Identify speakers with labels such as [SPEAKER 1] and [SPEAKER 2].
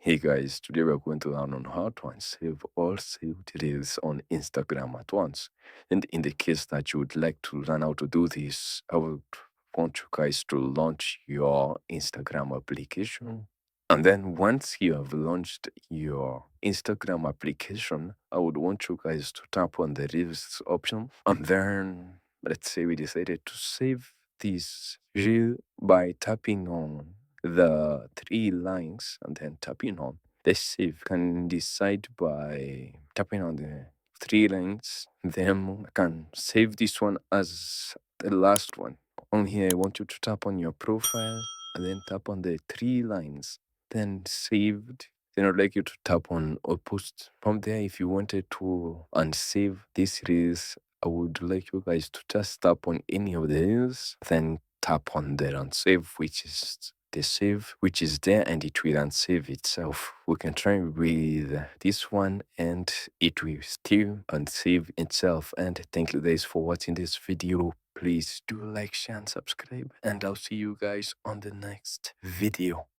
[SPEAKER 1] Hey guys, today we're going to learn on how to unsave all saved reels on Instagram at once. And in the case that you would like to learn how to do this, I would want you guys to launch your Instagram application. And then once you have launched your Instagram application, I would want you guys to tap on the reels option. And then let's say we decided to save this reel by tapping on the three lines and then tapping on the save. Can decide by tapping on the three lines, then I can save this one as the last one. On here, I want you to tap on your profile and then tap on the three lines, then saved. Then I'd like you to tap on or post. From there, if you wanted to unsave this reels, I would like you guys to just tap on any of the reels, then tap on the unsave, which is the save, which is there, and it will unsave itself. We can try with this one and it will still unsave itself. And thank you guys for watching this video. Please do like, share, and subscribe, and I'll see you guys on the next video.